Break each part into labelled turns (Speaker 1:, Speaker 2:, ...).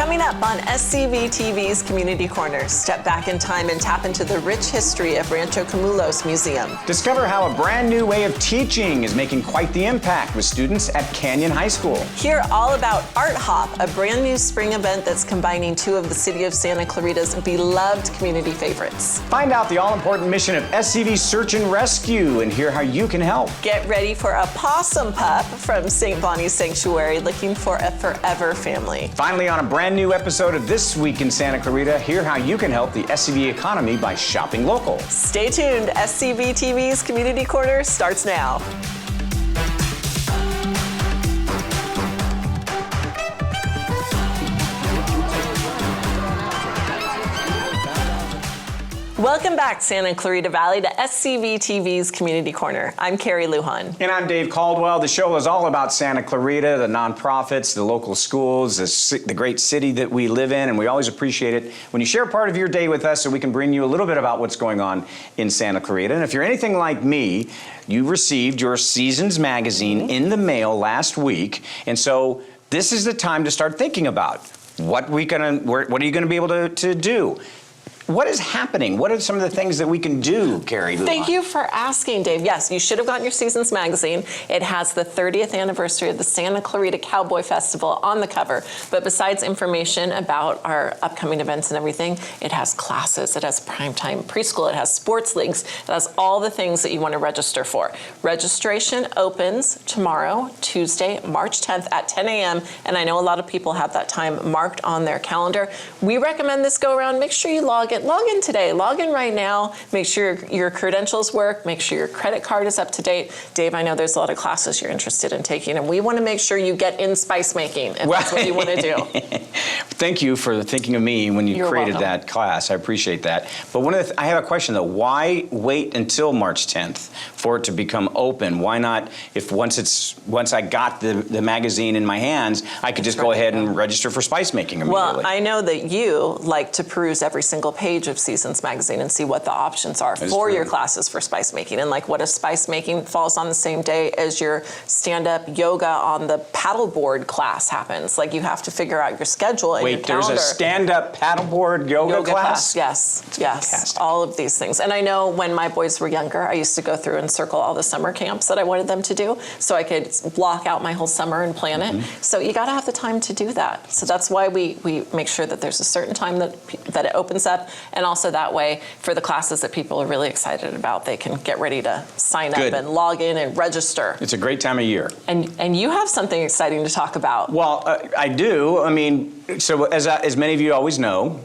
Speaker 1: Coming up on SCVTV's Community Corner, step back in time and tap into the rich history of Rancho Camulos Museum.
Speaker 2: Discover how a brand new way of teaching is making quite the impact with students at Canyon High School.
Speaker 1: Hear all about Art Hop, a brand new spring event that's combining two of the city of Santa Clarita's beloved community favorites.
Speaker 2: Find out the all-important mission of SCV Search and Rescue and hear how you can help.
Speaker 1: Get ready for a possum pup from St. Bonnie's Sanctuary looking for a forever family.
Speaker 2: Finally, on a brand new episode of This Week in Santa Clarita, hear how you can help the SCV economy by shopping local.
Speaker 1: Stay tuned. SCVTV's Community Corner starts now. Welcome back, Santa Clarita Valley, to SCVTV's Community Corner. I'm Carrie Lujan.
Speaker 2: And I'm Dave Caldwell. The show is all about Santa Clarita, the nonprofits, the local schools, the great city that we live in, and we always appreciate it when you share part of your day with us so we can bring you a little bit about what's going on in Santa Clarita. And if you're anything like me, you received your Seasons magazine in the mail last week, and so this is the time to start thinking about what are you going to be able to do? What is happening? What are some of the things that we can do, Carrie?
Speaker 1: Thank you for asking, Dave. Yes, you should have gotten your Seasons magazine. It has the 30th anniversary of the Santa Clarita Cowboy Festival on the cover. But besides information about our upcoming events and everything, it has classes, it has primetime preschool, it has sports leagues, it has all the things that you want to register for. Registration opens tomorrow, Tuesday, March 10th at 10 a.m. And I know a lot of people have that time marked on their calendar. We recommend this go around. Make sure you log in. Log in today, log in right now, make sure your credentials work, make sure your credit card is up to date. Dave, I know there's a lot of classes you're interested in taking, and we want to make sure you get in spice making, if that's what you want to do.
Speaker 2: Thank you for thinking of me when you created that class. I appreciate that. But I have a question though. Why wait until March 10th for it to become open? Why not, if once I got the magazine in my hands, I could just go ahead and register for spice making immediately?
Speaker 1: Well, I know that you like to peruse every single page of Seasons magazine and see what the options are for your classes for spice making, and like what if spice making falls on the same day as your stand-up yoga on the paddleboard class happens. Like you have to figure out your schedule and your calendar.
Speaker 2: Wait, there's a stand-up paddleboard yoga class?
Speaker 1: Yes, yes, all of these things. And I know when my boys were younger, I used to go through and circle all the summer camps that I wanted them to do so I could block out my whole summer and plan it. So you got to have the time to do that. So that's why we make sure that there's a certain time that it opens up. And also that way, for the classes that people are really excited about, they can get ready to sign up and log in and register.
Speaker 2: It's a great time of year.
Speaker 1: And you have something exciting to talk about.
Speaker 2: Well, I do. I mean, so as many of you always know,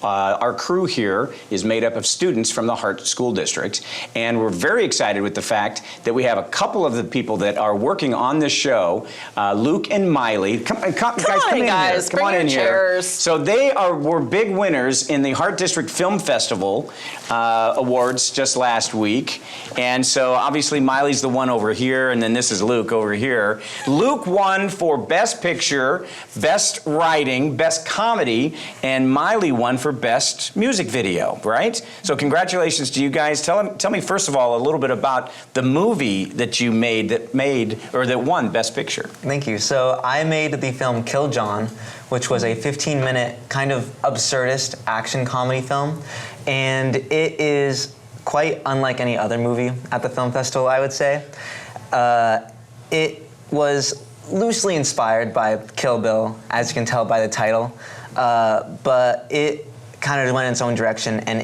Speaker 2: our crew here is made up of students from the Hart School District, and we're very excited with the fact that we have a couple of the people that are working on this show, Luke and Miley. Come on in here. So they were big winners in the Hart District Film Festival awards just last week, and so obviously Miley's the one over here, and then this is Luke over here. Luke won for Best Picture, Best Writing, Best Comedy, and Miley won for Best Music Video, right? So congratulations to you guys. Tell me first of all a little bit about the movie that you that won Best Picture.
Speaker 3: Thank you. So I made the film Kill John, which was a 15-minute kind of absurdist action comedy film, and it is quite unlike any other movie at the film festival, I would say. It was loosely inspired by Kill Bill, as you can tell by the title, but it kind of went in its own direction, and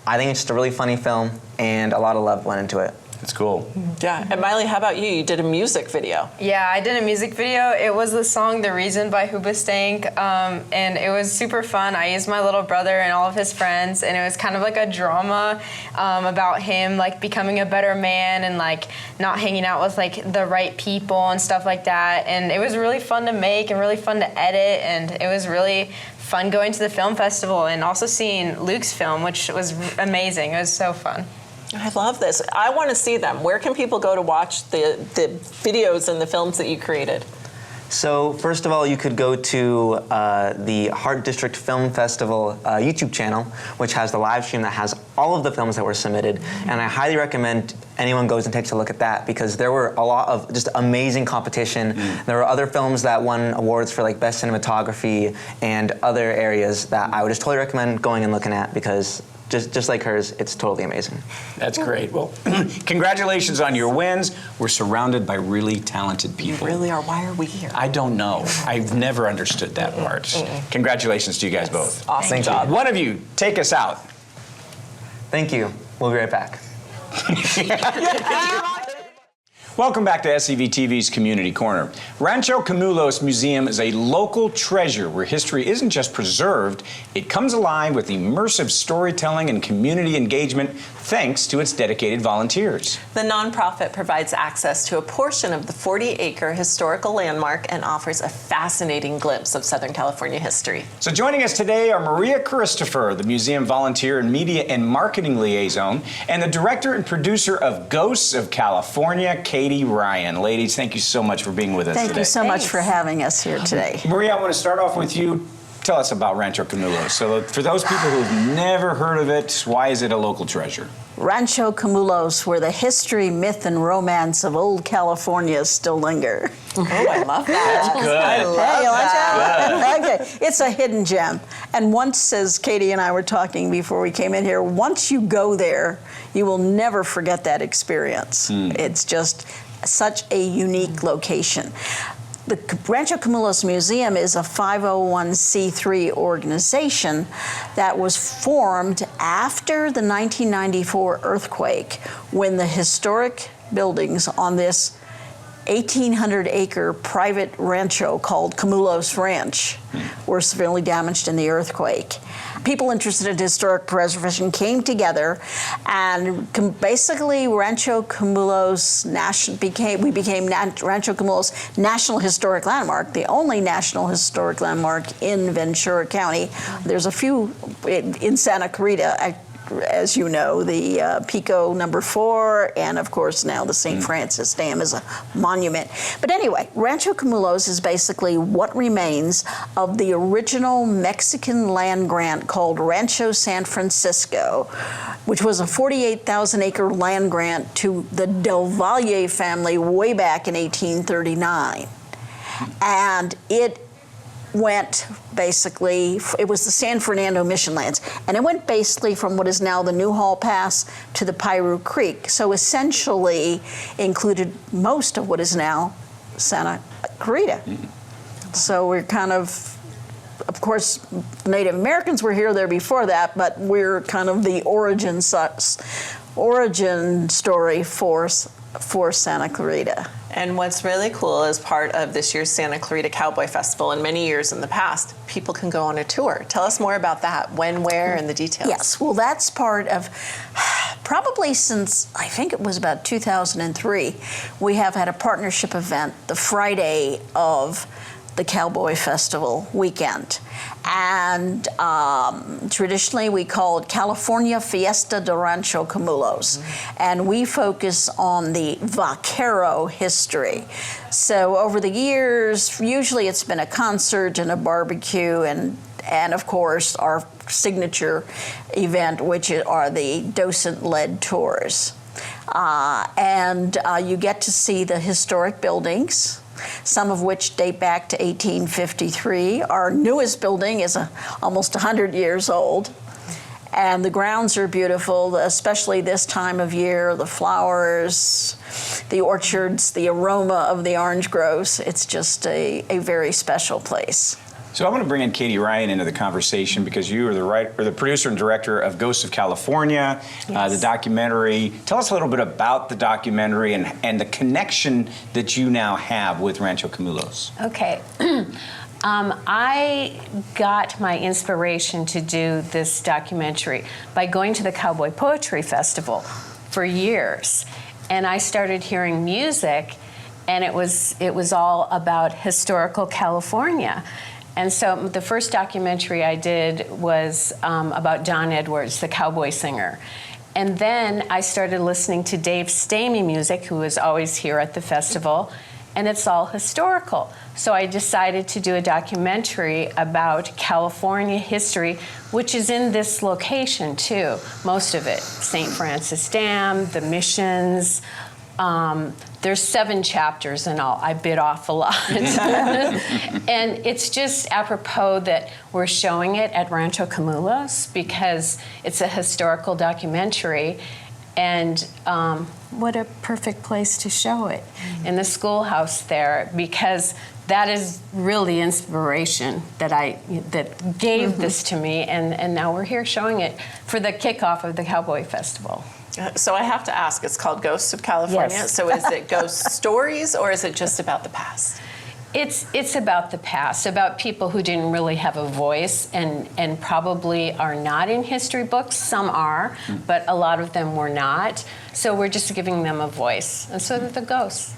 Speaker 3: I think it's just a really funny film, and a lot of love went into it.
Speaker 2: That's cool.
Speaker 1: Yeah. And Miley, how about you? You did a music video.
Speaker 4: Yeah, I did a music video. It was the song The Reason by Hoobastank, and it was super fun. I used my little brother and all of his friends, and it was kind of like a drama about him like becoming a better man and like not hanging out with like the right people and stuff like that. And it was really fun to make and really fun to edit, and it was really fun going to the film festival and also seeing Luke's film, which was amazing. It was so fun.
Speaker 1: I love this. I want to see them. Where can people go to watch the videos and the films that you created?
Speaker 3: So first of all, you could go to the Hart District Film Festival YouTube channel, which has the live stream that has all of the films that were submitted. And I highly recommend anyone goes and takes a look at that, because there were a lot of just amazing competition. There were other films that won awards for like best cinematography and other areas that I would just totally recommend going and looking at, because just like hers, it's totally amazing.
Speaker 2: That's great. Well, congratulations on your wins. We're surrounded by really talented people.
Speaker 1: We really are. Why are we here?
Speaker 2: I don't know. I've never understood that part. Congratulations to you guys both.
Speaker 1: Awesome
Speaker 3: Thank
Speaker 1: job.
Speaker 3: you.
Speaker 2: One of you, take us out.
Speaker 3: Thank you. We'll be right back.
Speaker 2: Welcome back to SCVTV's Community Corner. Rancho Camulos Museum is a local treasure where history isn't just preserved, it comes alive with immersive storytelling and community engagement thanks to its dedicated volunteers.
Speaker 1: The nonprofit provides access to a portion of the 40-acre historical landmark and offers a fascinating glimpse of Southern California history.
Speaker 2: So joining us today are Maria Christopher, the museum volunteer and media and marketing liaison, and the director and producer of Ghosts of California, Katie Ryan. Ladies, thank you so much for being with us today.
Speaker 5: Thank you so much for having us here today.
Speaker 2: Maria, I want to start off with you. Tell us about Rancho Camulos. So for those people who've never heard of it, why is it a local treasure?
Speaker 5: Rancho Camulos, where the history, myth, and romance of old California still linger.
Speaker 1: Oh, I love that.
Speaker 2: Good.
Speaker 5: Hey, you like that? Okay. It's a hidden gem. And once, as Katie and I were talking before we came in here, once you go there, you will never forget that experience. It's just such a unique location. The Rancho Camulos Museum is a 501c3 organization that was formed after the 1994 earthquake, when the historic buildings on this 1,800-acre private rancho called Camulos Ranch were severely damaged in the earthquake. People interested in historic preservation came together, and basically Rancho Camulos became Rancho Camulos National Historic Landmark, the only National Historic Landmark in Ventura County. There's a few in Santa Clarita, as you know, the Pico #4, and of course now the St. Francis Dam is a monument. But anyway, Rancho Camulos is basically what remains of the original Mexican land grant called Rancho San Francisco, which was a 48,000-acre land grant to the Del Valle family way back in 1839. And it went basically, it was the San Fernando Mission Lands, and it went basically from what is now the Newhall Pass to the Piru Creek. So essentially included most of what is now Santa Clarita. So we're kind of course, Native Americans were here there before that, but we're kind of the origin story for Santa Clarita.
Speaker 1: And what's really cool is part of this year's Santa Clarita Cowboy Festival, and many years in the past, people can go on a tour. Tell us more about that, when, where, and the details.
Speaker 5: Yes, well, that's part of, probably since, I think it was about 2003, we have had a partnership event the Friday of the Cowboy Festival weekend. And traditionally we call it California Fiesta de Rancho Camulos. Mm-hmm. And we focus on the vaquero history. So over the years, usually it's been a concert and a barbecue and of course our signature event, which are the docent-led tours. You get to see the historic buildings, some of which date back to 1853. Our newest building is almost 100 years old. And the grounds are beautiful, especially this time of year, the flowers, the orchards, the aroma of the orange groves. It's just a very special place.
Speaker 2: So I want to bring in Katie Ryan into the conversation because you are the producer and director of Ghosts of California,
Speaker 6: Yes.
Speaker 2: The documentary. Tell us a little bit about the documentary and the connection that you now have with Rancho Camulos.
Speaker 6: Okay. I got my inspiration to do this documentary by going to the Cowboy Poetry Festival for years. And I started hearing music, and it was all about historical California. And so the first documentary I did was about Don Edwards, the cowboy singer. And then I started listening to Dave Stamey music, who was always here at the festival. and it's all historical. So I decided to do a documentary about California history, which is in this location too, most of it. St. Francis Dam, the missions. There's 7 chapters in all. I bit off a lot. And it's just apropos that we're showing it at Rancho Camulos because it's a historical documentary. And what a perfect place to show it, in the schoolhouse there, because that is really inspiration that gave this to me, and now we're here showing it for the kickoff of the Cowboy Festival.
Speaker 1: So I have to ask, it's called Ghosts of California.
Speaker 6: Yes.
Speaker 1: So is it ghost stories or is it just about the past?
Speaker 6: It's about the past, about people who didn't really have a voice and probably are not in history books. Some are, but a lot of them were not. So we're just giving them a voice, and so they're the ghosts.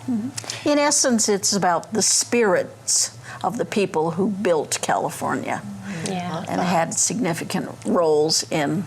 Speaker 5: In essence, it's about the spirits of the people who built California
Speaker 6: Yeah.
Speaker 5: and had significant roles in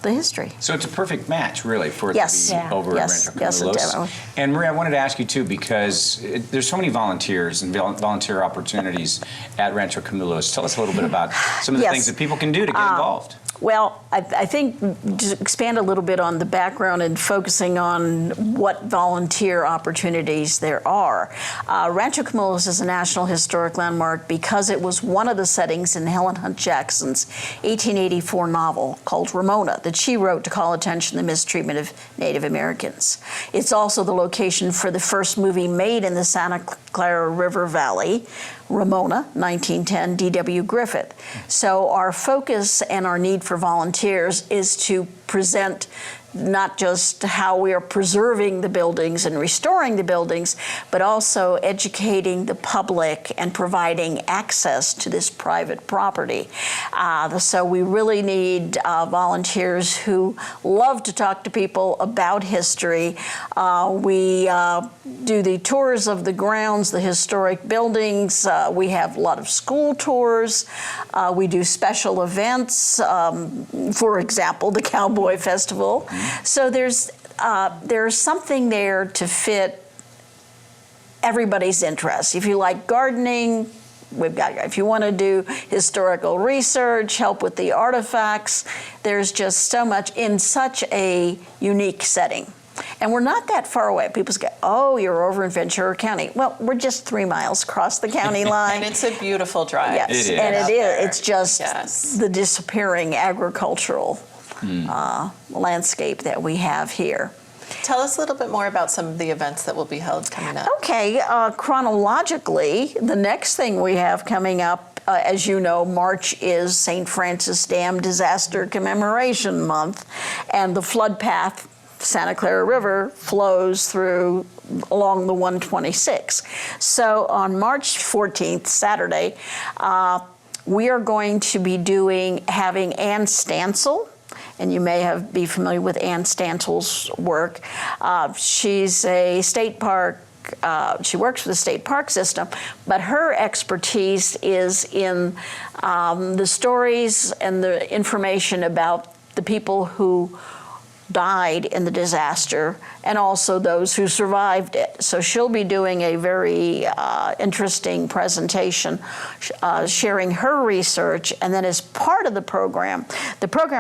Speaker 5: the history.
Speaker 2: So it's a perfect match, really, for it
Speaker 5: Yes.
Speaker 2: to be
Speaker 6: Yeah.
Speaker 2: over
Speaker 5: Yes.
Speaker 2: at Rancho
Speaker 5: Yes,
Speaker 2: Camulos.
Speaker 5: definitely.
Speaker 2: And Maria, I wanted to ask you too, because there's so many volunteers and volunteer opportunities at Rancho Camulos. Tell us a little bit about some of the
Speaker 5: Yes.
Speaker 2: things that people can do to get involved.
Speaker 5: Well, I think just expand a little bit on the background and focusing on what volunteer opportunities there are. Rancho Camulos is a National Historic Landmark because it was one of the settings in Helen Hunt Jackson's 1884 novel called Ramona that she wrote to call attention to the mistreatment of Native Americans. It's also the location for the first movie made in the Santa Clara River Valley, Ramona, 1910, D.W. Griffith. So our focus and our need for volunteers is to present not just how we are preserving the buildings and restoring the buildings, but also educating the public and providing access to this private property. So we really need volunteers who love to talk to people about history. We do the tours of the grounds, the historic buildings. We have a lot of school tours. We do special events, for example, the Cowboy Festival. So there's something there to fit everybody's interests. If you like gardening, we've got. If you want to do historical research, help with the artifacts, there's just so much in such a unique setting. And we're not that far away. People say, oh, you're over in Ventura County. Well, we're just 3 miles across the county line.
Speaker 1: And it's a beautiful drive.
Speaker 5: Yes,
Speaker 2: It is.
Speaker 5: and
Speaker 1: Out
Speaker 5: it is.
Speaker 1: there.
Speaker 5: It's just
Speaker 1: Yes.
Speaker 5: the disappearing agricultural landscape that we have here.
Speaker 1: Tell us a little bit more about some of the events that will be held coming up.
Speaker 5: Okay, chronologically, the next thing we have coming up, as you know, March is St. Francis Dam Disaster Commemoration Month, and the flood path, Santa Clara River, flows through along the 126. So on March 14th, Saturday, we are going to be having Ann Stansel, and you may be familiar with Ann Stansel's work. She's a state park, she works for the state park system, but her expertise is in the stories and the information about the people who died in the disaster and also those who survived it. So she'll be doing a very interesting presentation, sharing her research, and then as part of the program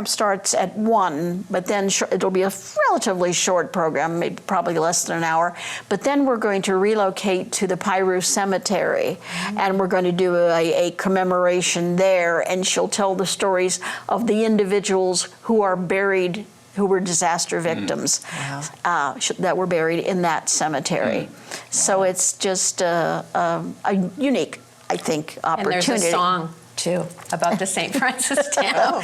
Speaker 5: starts at 1, but then it'll be a relatively short program, maybe probably less than an hour, but then we're going to relocate to the Piru Cemetery, and we're going to do a commemoration there, and she'll tell the stories of the individuals who are buried, who were disaster victims that were buried in that cemetery. So it's just a unique, I think, opportunity.
Speaker 6: And there's a song, too, about the St. Francis Dam.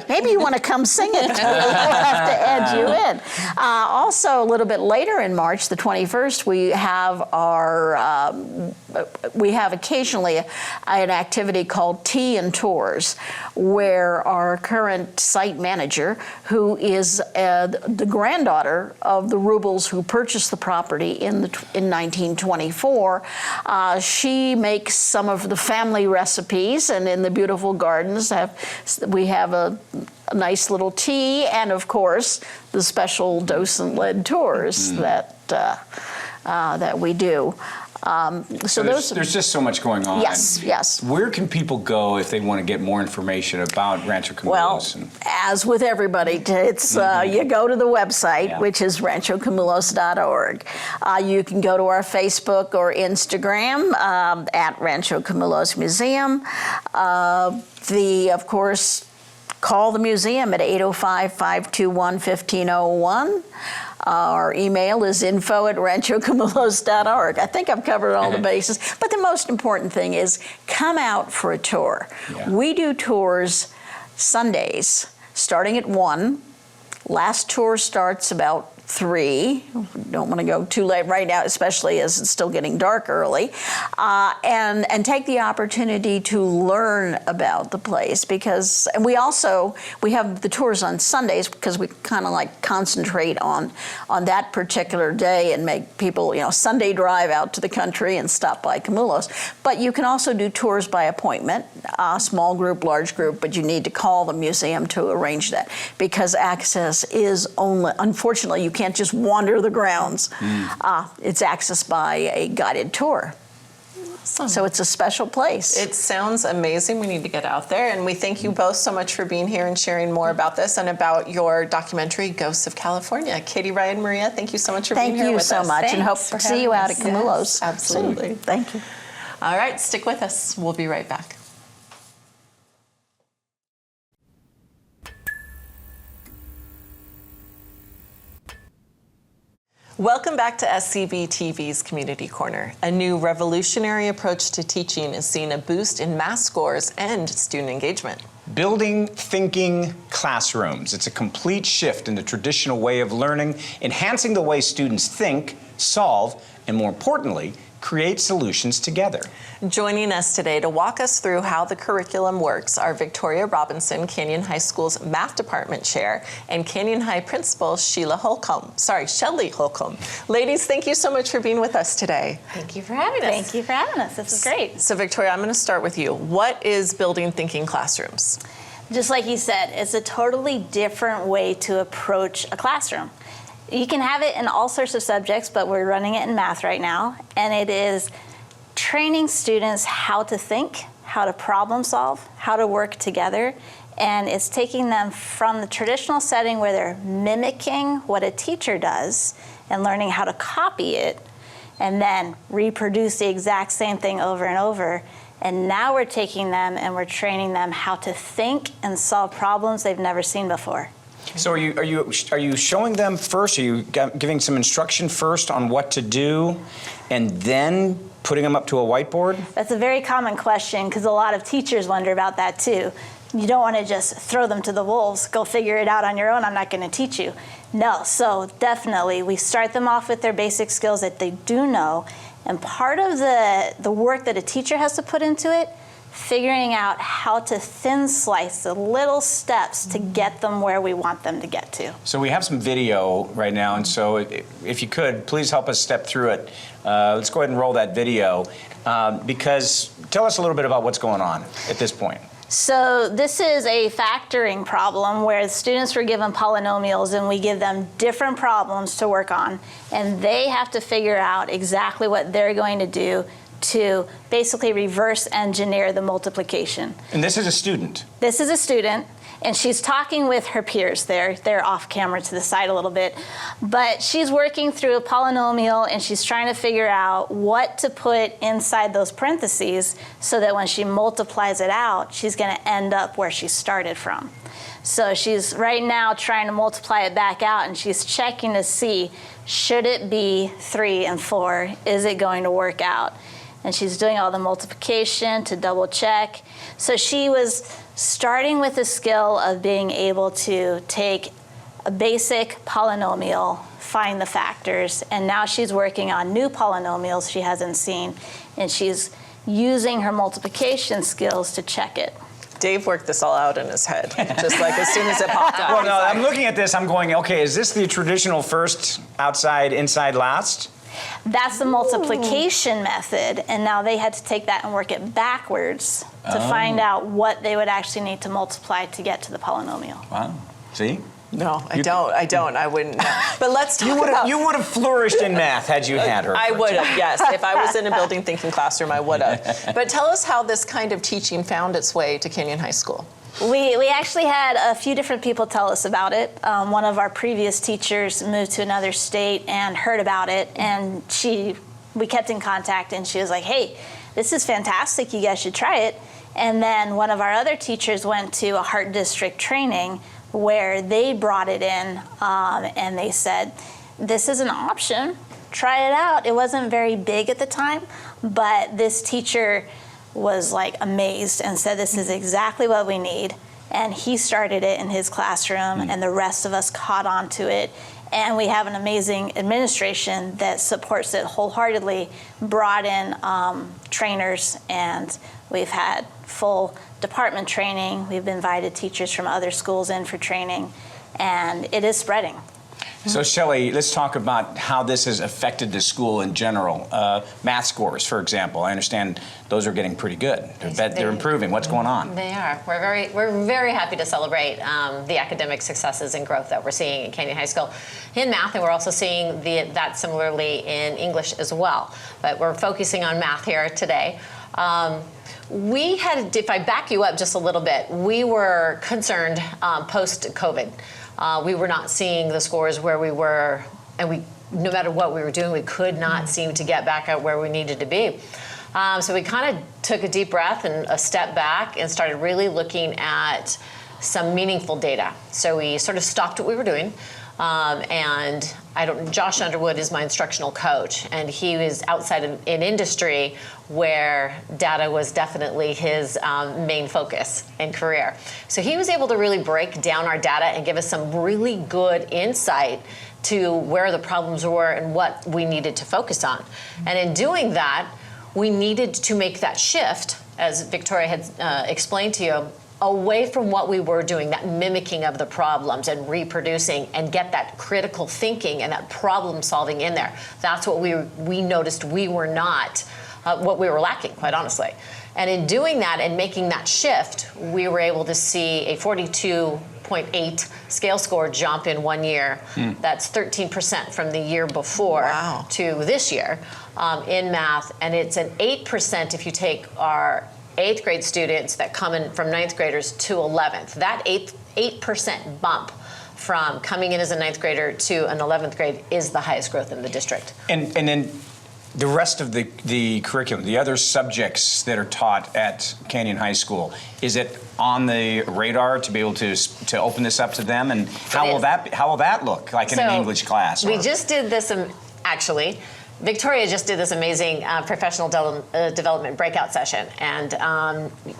Speaker 5: Maybe you want to come sing it. We'll have to add you in. Also, a little bit later in March, the 21st, we have occasionally an activity called Tea and Tours, where our current site manager, who is the granddaughter of the Rubles who purchased the property in 1924, she makes some of the family recipes, and in the beautiful gardens we have a nice little tea, and of course the special docent-led tours that that we do. So
Speaker 2: there's just so much going on.
Speaker 5: Yes.
Speaker 2: Where can people go if they want to get more information about Rancho Camulos?
Speaker 5: Well, as with everybody, it's you go to the website, which is ranchocamulos.org. You can go to our Facebook or Instagram at Rancho Camulos Museum. Of course, call the museum at 805-521-1501. Our email is info@ranchocamulos.org. I think I've covered all the bases, but the most important thing is come out for a tour.
Speaker 2: Yeah.
Speaker 5: We do tours Sundays starting at 1. Last tour starts about 3. Don't want to go too late right now, especially as it's still getting dark early. And take the opportunity to learn about the place, because and we have the tours on Sundays because we kind of like concentrate on that particular day and make people, Sunday drive out to the country and stop by Camulos. But you can also do tours by appointment, small group, large group, but you need to call the museum to arrange that, because access is only, unfortunately, you can't just wander the grounds. It's accessed by a guided tour.
Speaker 1: Awesome.
Speaker 5: So it's a special place.
Speaker 1: It sounds amazing. We need to get out there. And we thank you both so much for being here and sharing more about this and about your documentary, Ghosts of California. Katie, Ryan, Maria, thank you so much for being here with us.
Speaker 5: Thank you so much, and hope to see you out at Camulos.
Speaker 1: Yes, absolutely.
Speaker 5: Thank you.
Speaker 1: All right, stick with us. We'll be right back. Welcome back to SCVTV's Community Corner. A new revolutionary approach to teaching is seeing a boost in math scores and student engagement.
Speaker 2: Building thinking classrooms. It's a complete shift in the traditional way of learning, enhancing the way students think, solve, and more importantly, create solutions together.
Speaker 1: Joining us today to walk us through how the curriculum works are Victoria Robinson, Canyon High School's Math Department Chair, and Canyon High Principal Shelly Holcomb. Ladies, thank you so much for being with us today.
Speaker 7: Thank you for having us. Thank you for having us. This is great.
Speaker 1: So Victoria, I'm going to start with you. What is building thinking classrooms?
Speaker 7: Just like you said, it's a totally different way to approach a classroom. You can have it in all sorts of subjects, but we're running it in math right now, and it is training students how to think, how to problem solve, how to work together, and it's taking them from the traditional setting where they're mimicking what a teacher does and learning how to copy it and then reproduce the exact same thing over and over. And now we're taking them and we're training them how to think and solve problems they've never seen before.
Speaker 2: So are you showing them first? Are you giving some instruction first on what to do, and then putting them up to a whiteboard?
Speaker 7: That's a very common question, because a lot of teachers wonder about that too. You don't want to just throw them to the wolves. Go figure it out on your own. I'm not going to teach you. No. So definitely, we start them off with their basic skills that they do know, and part of the work that a teacher has to put into it, figuring out how to thin slice the little steps to get them where we want them to get to.
Speaker 2: So we have some video right now, and so if you could, please help us step through it. Let's go ahead and roll that video, because tell us a little bit about what's going on at this point.
Speaker 7: So this is a factoring problem where students were given polynomials and we give them different problems to work on, and they have to figure out exactly what they're going to do to basically reverse engineer the multiplication.
Speaker 2: And this is a student?
Speaker 7: This is a student, and she's talking with her peers. They're off camera to the side a little bit, but she's working through a polynomial and she's trying to figure out what to put inside those parentheses so that when she multiplies it out, she's going to end up where she started from. So she's right now trying to multiply it back out, and she's checking to see, should it be 3 and 4? Is it going to work out? And she's doing all the multiplication to double check. So she was starting with the skill of being able to take a basic polynomial, find the factors, and now she's working on new polynomials she hasn't seen, and she's using her multiplication skills to check it.
Speaker 1: Dave worked this all out in his head, just like as soon as it popped up.
Speaker 2: Well, no, I'm looking at this, I'm going, okay, is this the traditional first, outside, inside, last?
Speaker 7: That's the multiplication method, and now they had to take that and work it backwards to find out what they would actually need to multiply to get to the polynomial.
Speaker 2: Wow. See?
Speaker 1: No, I don't. I wouldn't. No. But let's talk about.
Speaker 2: You would have flourished in math had you had her.
Speaker 1: I would have, yes. If I was in a building thinking classroom, I would have. But tell us how this kind of teaching found its way to Canyon High School.
Speaker 7: We actually had a few different people tell us about it. One of our previous teachers moved to another state and heard about it, and we kept in contact, and she was like, hey, this is fantastic. You guys should try it. And then one of our other teachers went to a Hart district training where they brought it in, and they said, this is an option. Try it out. It wasn't very big at the time, but this teacher was like amazed and said, this is exactly what we need. And he started it in his classroom, and the rest of us caught on to it. And we have an amazing administration that supports it wholeheartedly, brought in trainers, and we've had full department training. We've invited teachers from other schools in for training, and it is spreading.
Speaker 2: So Shelley, let's talk about how this has affected the school in general. Math scores, for example. I understand those are getting pretty good. They're improving. What's going on?
Speaker 8: They are. We're very happy to celebrate the academic successes and growth that we're seeing in Canyon High School in math, and we're also seeing that similarly in English as well. But we're focusing on math here today. We had, if I back you up just a little bit, we were concerned post-COVID. We were not seeing the scores where we were, and no matter what we were doing, we could not seem to get back out where we needed to be. So we kind of took a deep breath and a step back and started really looking at some meaningful data. So we sort of stopped what we were doing. And Josh Underwood is my instructional coach, and he was outside in industry where data was definitely his main focus and career. So he was able to really break down our data and give us some really good insight to where the problems were and what we needed to focus on. And in doing that, we needed to make that shift, as Victoria had explained to you, away from what we were doing, that mimicking of the problems and reproducing, and get that critical thinking and that problem solving in there. That's what we noticed we were not, what we were lacking, quite honestly. And in doing that and making that shift, we were able to see a 42.8 scale score jump in 1 year. That's 13% from the year before to this year in math. And it's an 8% if you take our 8th grade students that come in from 9th graders to 11th. That 8% bump from coming in as a 9th grader to an 11th grade is the highest growth in the district. And
Speaker 2: then the rest of the curriculum, the other subjects that are taught at Canyon High School, is it on the radar to be able to open this up to them? And how will that look like in an English class?
Speaker 8: We just did this actually. Victoria just did this amazing professional development breakout session, and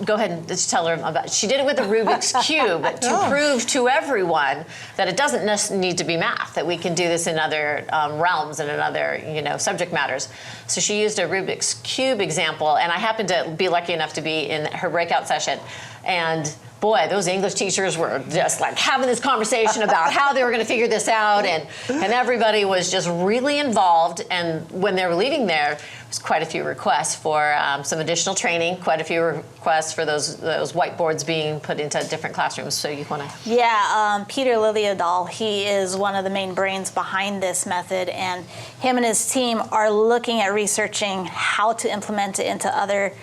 Speaker 8: go ahead and just tell her about. She did it with a Rubik's Cube to prove to everyone that it doesn't need to be math; that we can do this in other realms and in other subject matters. So she used a Rubik's Cube example, and I happened to be lucky enough to be in her breakout session, and boy, those English teachers were just like having this conversation about how they were going to figure this out, and everybody was just really involved. And when they were leaving there was quite a few requests for some additional training, quite a few requests for those whiteboards being put into different classrooms. So you want to?
Speaker 7: Yeah, Peter Liliadal, he is one of the main brains behind this method, and him and his team are looking at researching how to implement it into other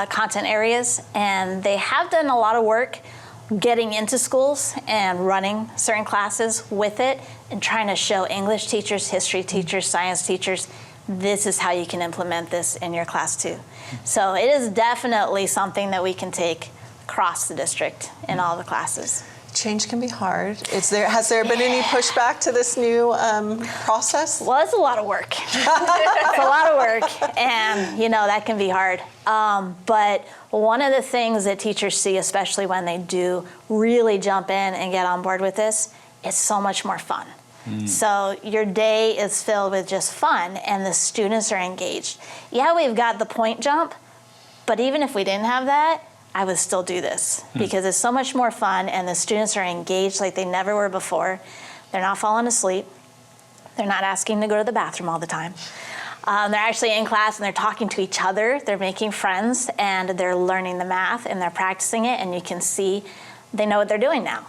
Speaker 7: content areas, and they have done a lot of work getting into schools and running certain classes with it and trying to show English teachers, history teachers, science teachers, this is how you can implement this in your class too. So it is definitely something that we can take across the district in all the classes.
Speaker 1: Change can be hard. Has there been any pushback to this new process?
Speaker 7: Well, it's a lot of work. It's a lot of work, and that can be hard. But one of the things that teachers see, especially when they do really jump in and get on board with this, it's so much more fun. So your day is filled with just fun, and the students are engaged. Yeah, we've got the point jump, but even if we didn't have that, I would still do this because it's so much more fun, and the students are engaged like they never were before. They're not falling asleep. They're not asking to go to the bathroom all the time. They're actually in class and they're talking to each other. They're making friends, and they're learning the math, and they're practicing it, and you can see they know what they're doing now.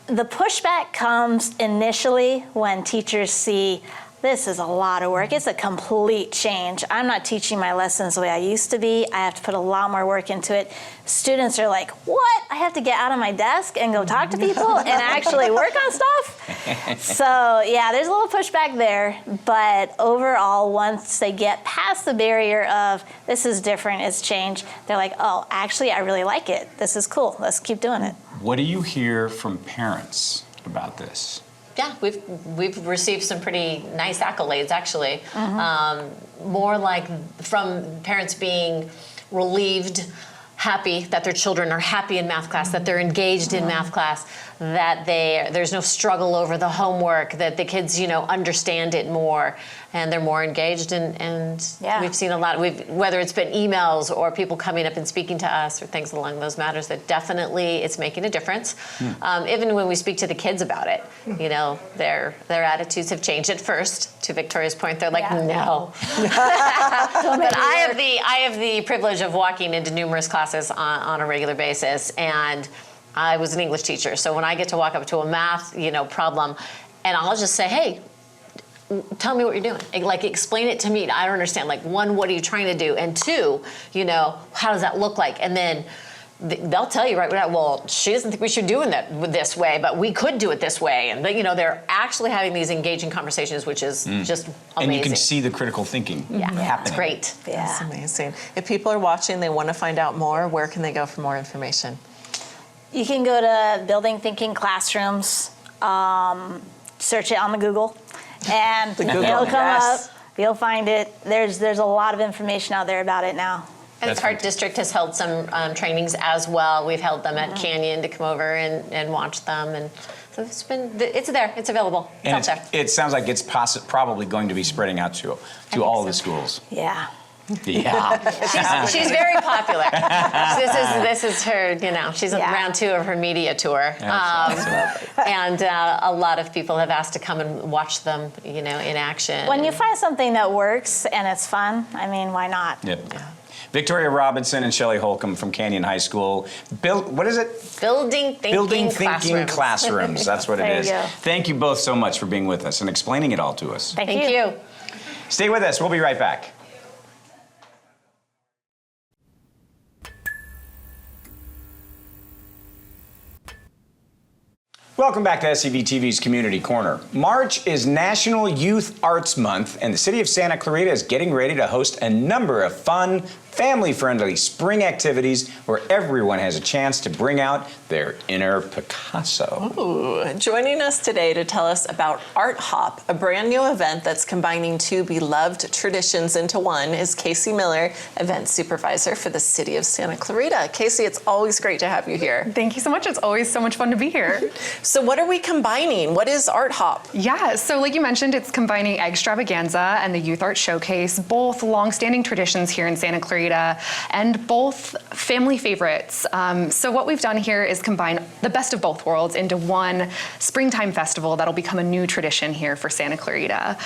Speaker 7: The pushback comes initially when teachers see this is a lot of work. It's a complete change. I'm not teaching my lessons the way I used to be. I have to put a lot more work into it. Students are like, what? I have to get out of my desk and go talk to people and actually work on stuff? So yeah, there's a little pushback there. But overall, once they get past the barrier of this is different, it's change, they're like, oh, actually, I really like it. This is cool. Let's keep doing it.
Speaker 2: What do you hear from parents about this?
Speaker 8: Yeah, we've received some pretty nice accolades, actually. More like from parents being relieved, happy that their children are happy in math class, that they're engaged in math class, that there's no struggle over the homework, that the kids, understand it more, and they're more engaged. And we've seen a lot. Whether it's been emails or people coming up and speaking to us or things along those matters, that definitely it's making a difference. Even when we speak to the kids about it, their attitudes have changed. At first, to Victoria's point, they're like, no. But I have the privilege of walking into numerous classes on a regular basis, and I was an English teacher, so when I get to walk up to a math, problem, and I'll just say, hey, tell me what you're doing. Like, explain it to me. I don't understand. Like, one, what are you trying to do? And two, how does that look like? And then they'll tell you right now, well, she doesn't think we should do it this way, but we could do it this way. And they're actually having these engaging conversations, which is just amazing.
Speaker 2: And you can see the critical thinking happening.
Speaker 8: It's great.
Speaker 1: Yeah. That's amazing. If people are watching, they want to find out more, where can they go for more information?
Speaker 7: You can go to Building Thinking Classrooms, search it on the Google, and it'll come up. You'll find it. There's a lot of information out there about it now.
Speaker 8: And the Hart District has held some trainings as well. We've held them at Canyon to come over and watch them, and so it's there. It's available. It's out there.
Speaker 2: It sounds like it's probably going to be spreading out to all of the schools.
Speaker 7: Yeah.
Speaker 2: Yeah.
Speaker 8: She's very popular. This is her, she's on round 2 of her media tour. And a lot of people have asked to come and watch them, in action.
Speaker 7: When you find something that works and it's fun, why not?
Speaker 2: Yep. Yeah. Victoria Robinson and Shelley Holcomb from Canyon High School. What is it?
Speaker 8: Building Thinking
Speaker 2: Classrooms. That's what it is.
Speaker 7: There you go.
Speaker 2: Thank you both so much for being with us and explaining it all to us.
Speaker 7: Thank you.
Speaker 2: Stay with us. We'll be right back. Welcome back to SCVTV's Community Corner. March is National Youth Arts Month, and the city of Santa Clarita is getting ready to host a number of fun, family-friendly spring activities where everyone has a chance to bring out their inner Picasso.
Speaker 1: Ooh. Joining us today to tell us about Art Hop, a brand new event that's combining 2 beloved traditions into one, is Casey Miller, event supervisor for the city of Santa Clarita. Casey, it's always great to have you here.
Speaker 9: Thank you so much. It's always so much fun to be here.
Speaker 1: So what are we combining? What is Art Hop?
Speaker 9: Yeah, so like you mentioned, it's combining Extravaganza and the Youth Art Showcase, both longstanding traditions here in Santa Clarita and both family favorites. So what we've done here is combine the best of both worlds into one springtime festival that'll become a new tradition here for Santa Clarita.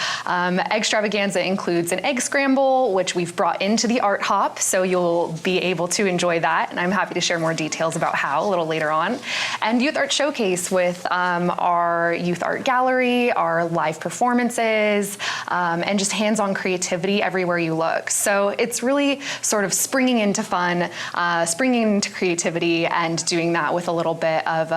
Speaker 9: Extravaganza includes an egg scramble, which we've brought into the Art Hop, so you'll be able to enjoy that, and I'm happy to share more details about how a little later on. And Youth Art Showcase with our Youth Art Gallery, our live performances, and just hands-on creativity everywhere you look. So it's really sort of springing into fun, springing into creativity, and doing that with a little bit of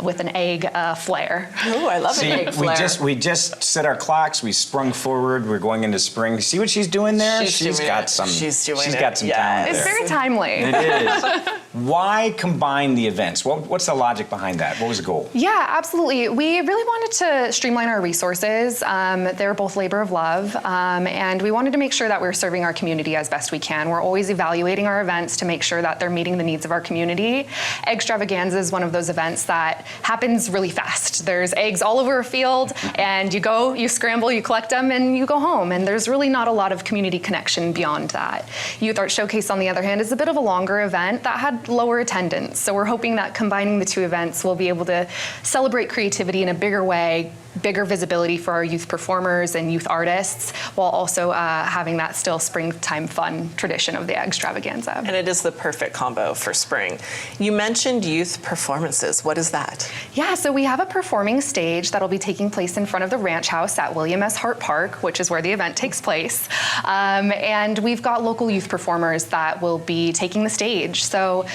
Speaker 9: with an egg flair.
Speaker 1: Ooh, I love an egg flair.
Speaker 2: We just set our clocks. We sprung forward. We're going into spring. See what she's doing there? She's got some talent there.
Speaker 9: It's very timely.
Speaker 2: It is. Why combine the events? What's the logic behind that? What was the goal?
Speaker 9: Yeah, absolutely. We really wanted to streamline our resources. They're both labor of love, and we wanted to make sure that we're serving our community as best we can. We're always evaluating our events to make sure that they're meeting the needs of our community. Extravaganza is one of those events that happens really fast. There's eggs all over a field, and you go, you scramble, you collect them, and you go home. And there's really not a lot of community connection beyond that. Youth Art Showcase, on the other hand, is a bit of a longer event that had lower attendance. So we're hoping that combining the 2 events, we'll be able to celebrate creativity in a bigger way, bigger visibility for our youth performers and youth artists, while also having that still springtime fun tradition of the extravaganza.
Speaker 1: And it is the perfect combo for spring. You mentioned youth performances. What is that?
Speaker 9: Yeah, so we have a performing stage that'll be taking place in front of the ranch house at William S. Hart Park, which is where the event takes place. And we've got local youth performers that will be taking the stage. So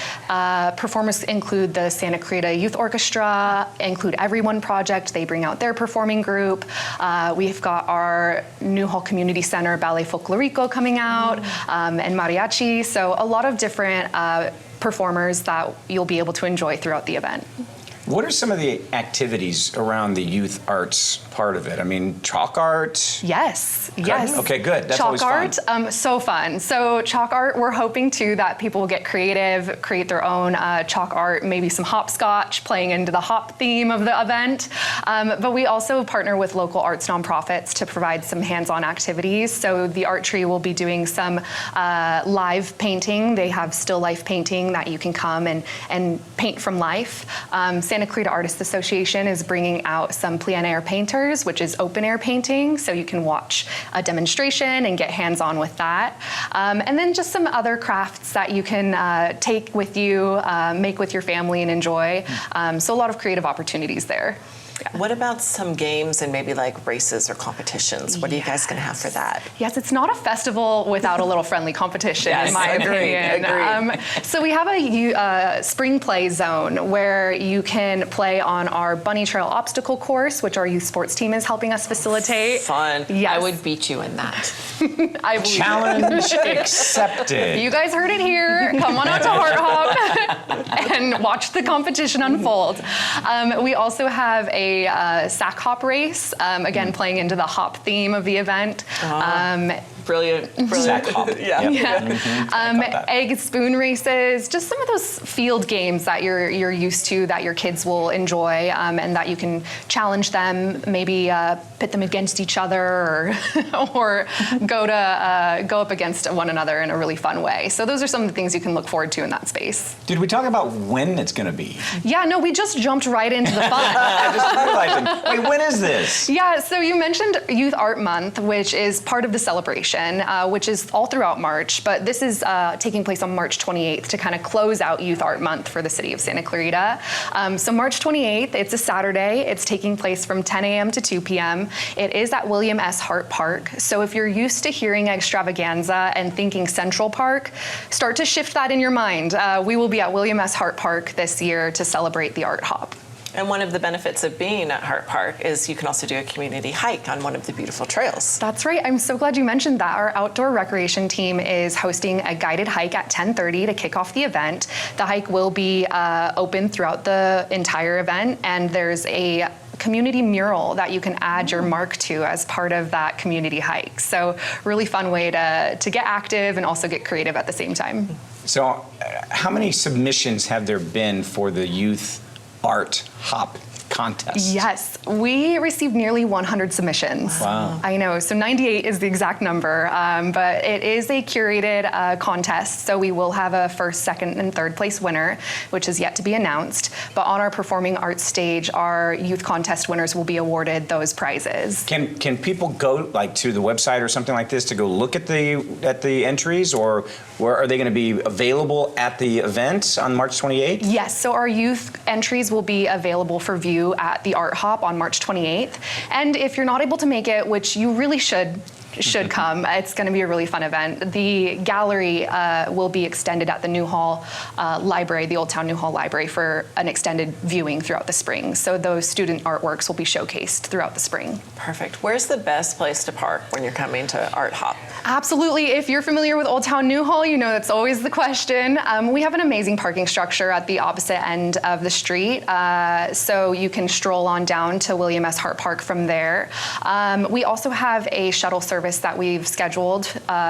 Speaker 9: performers include the Santa Clarita Youth Orchestra, include Everyone Project. They bring out their performing group. We've got our Newhall Community Center Ballet Folklorico coming out, and mariachi. So a lot of different performers that you'll be able to enjoy throughout the event.
Speaker 2: What are some of the activities around the youth arts part of it? I mean, chalk art?
Speaker 9: Yes, yes.
Speaker 2: Okay, good. That's
Speaker 9: chalk
Speaker 2: always fun.
Speaker 9: art, so fun. So chalk art, we're hoping too that people will get creative, create their own chalk art, maybe some hopscotch, playing into the hop theme of the event. But we also partner with local arts nonprofits to provide some hands-on activities. So the Art Tree will be doing some live painting. They have still life painting that you can come and paint from life. Santa Clarita Artists Association is bringing out some plein air painters, which is open air painting, so you can watch a demonstration and get hands-on with that. And then just some other crafts that you can take with you, make with your family and enjoy. So a lot of creative opportunities there. Yeah.
Speaker 1: What about some games and maybe like races or competitions? What are you guys going to have for that?
Speaker 9: Yes, it's not a festival without a little friendly competition,
Speaker 1: Yes,
Speaker 9: in my opinion.
Speaker 1: agreed.
Speaker 9: So we have a spring play zone where you can play on our bunny trail obstacle course, which our youth sports team is helping us facilitate.
Speaker 1: Fun.
Speaker 9: Yes.
Speaker 1: I would beat you in that.
Speaker 9: I believe
Speaker 2: Challenge accepted.
Speaker 9: You guys heard it here. Come on out to Hart Hop and watch the competition unfold. We also have a sack hop race, again playing into the hop theme of the event.
Speaker 1: Brilliant.
Speaker 2: Sack hop.
Speaker 1: Yeah.
Speaker 2: Yep.
Speaker 9: Yeah. Egg spoon races, just some of those field games that you're used to that your kids will enjoy, and that you can challenge them, maybe pit them against each other, or go up against one another in a really fun way. So those are some of the things you can look forward to in that space.
Speaker 2: Did we talk about when it's going to be?
Speaker 9: Yeah, no, we just jumped right into the fun.
Speaker 2: I just realized, wait, when is this?
Speaker 9: Yeah, so you mentioned Youth Art Month, which is part of the celebration, which is all throughout March, but this is taking place on March 28th to kind of close out Youth Art Month for the city of Santa Clarita. So March 28th, it's a Saturday. It's taking place from 10 a.m. to 2 p.m. It is at William S. Hart Park. So if you're used to hearing extravaganza and thinking Central Park, start to shift that in your mind. We will be at William S. Hart Park this year to celebrate the Art Hop.
Speaker 1: And one of the benefits of being at Hart Park is you can also do a community hike on one of the beautiful trails.
Speaker 9: That's right. I'm so glad you mentioned that. Our outdoor recreation team is hosting a guided hike at 10:30 to kick off the event. The hike will be open throughout the entire event, and there's a community mural that you can add your mark to as part of that community hike. So really fun way to get active and also get creative at the same time.
Speaker 2: So how many submissions have there been for the youth art hop contest?
Speaker 9: Yes, we received nearly 100 submissions.
Speaker 2: Wow.
Speaker 9: I know, so 98 is the exact number, but it is a curated contest, so we will have a first, second, and third place winner, which is yet to be announced. But on our performing arts stage, our youth contest winners will be awarded those prizes.
Speaker 2: Can people go like to the website or something like this to go look at the entries, or where are they going to be available at the event on March 28th?
Speaker 9: Yes, so our youth entries will be available for view at the Art Hop on March 28th. And if you're not able to make it, which you really should come. It's going to be a really fun event. The gallery will be extended at the Newhall Library, the Old Town Newhall Library, for an extended viewing throughout the spring. So those student artworks will be showcased throughout the spring.
Speaker 1: Perfect. Where's the best place to park when you're coming to Art Hop?
Speaker 9: Absolutely. If you're familiar with Old Town Newhall, you know that's always the question. We have an amazing parking structure at the opposite end of the street, so you can stroll on down to William S. Hart Park from there. We also have a shuttle service that we've scheduled,